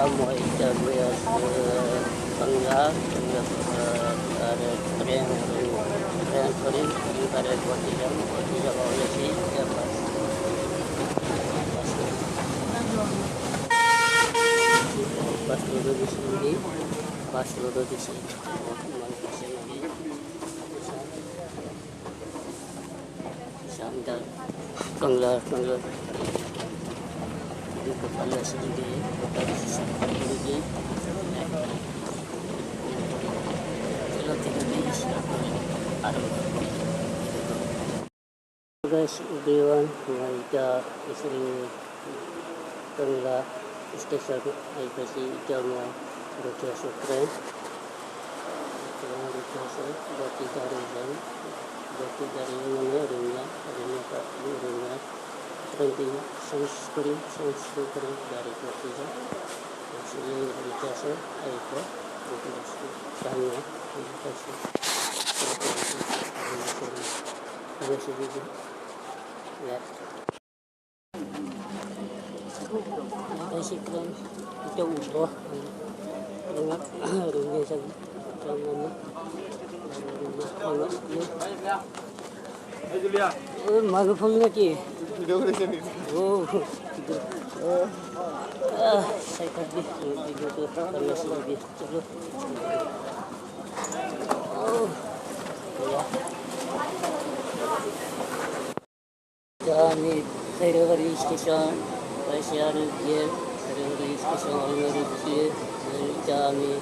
mau itabuya Bangla, ada tren sorry, pada buat tidak boleh sih, ya pas dulu di sini, pas dulu di sini, sandal, Bangla, di kepala sendiri, kepala sendiri. Guys, everyone, kita istri Bangla station ay kasi jam Rukia Sukren bati dari mana rumah nanti sunscreen dari Rukia jadi Rukia ay ko kanya kasi lihat Sikren itu udah dengan rumah saja rumah malu pun lagi saya tadi tidur tuh karena sedih terus kami dari stasiun Asyar dia dari stasiun Almeri dia dari kami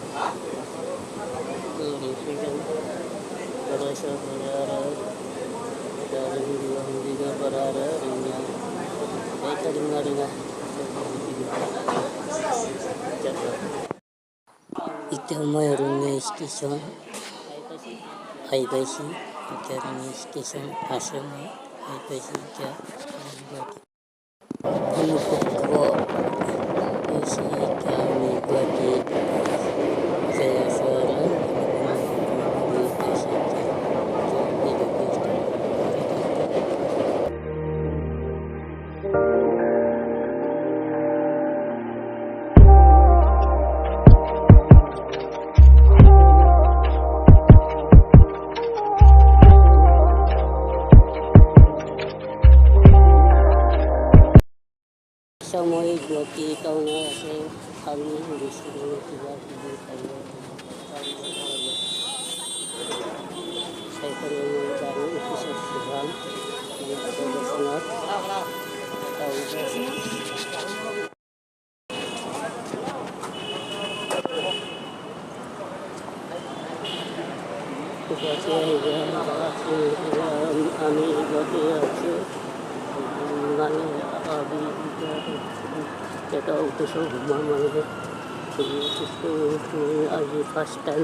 dari stasiun Berasa Berara dari Hingga Berara Ringnya mereka dengar itu rumah stasiun Aibasi dari stasiun Asyam Aibasi dia untuk isi kami bagi saya seorang semua itu kita nasi kami di sini tidak saya perlu mencari usaha sekarang yang ada sangat tahu kami kita utus mama itu aji pastan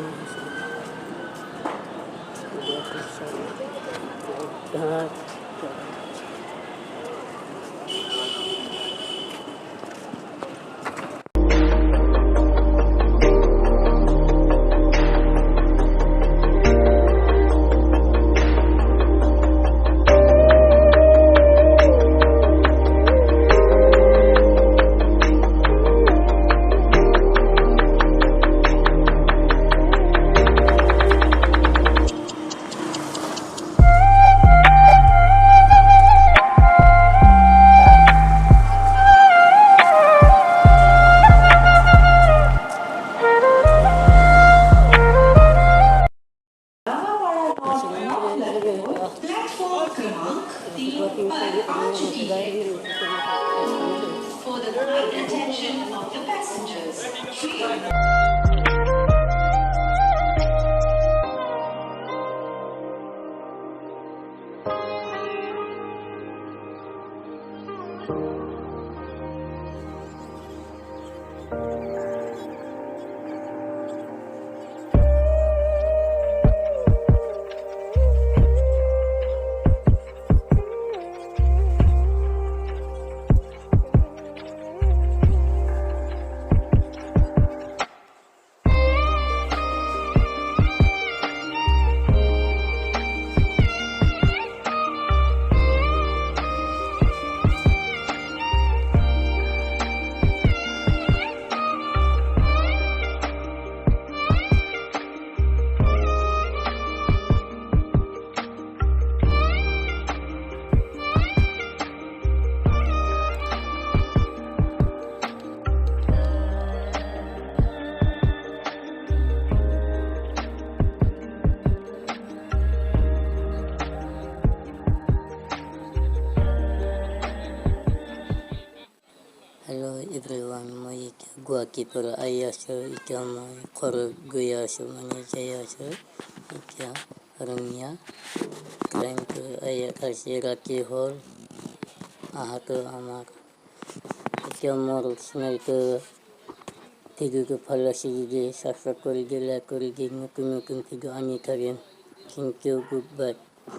For the kind attention of the passengers. guaki pura ayasu ikama koru guyasu mani jayasu ikya rungya krenku aya asiraki hol ahatu amar ikya moru snaitu tigu palasi di sasa kori gila kori gi nuku nuku tigu ani karin kinkyu gubbat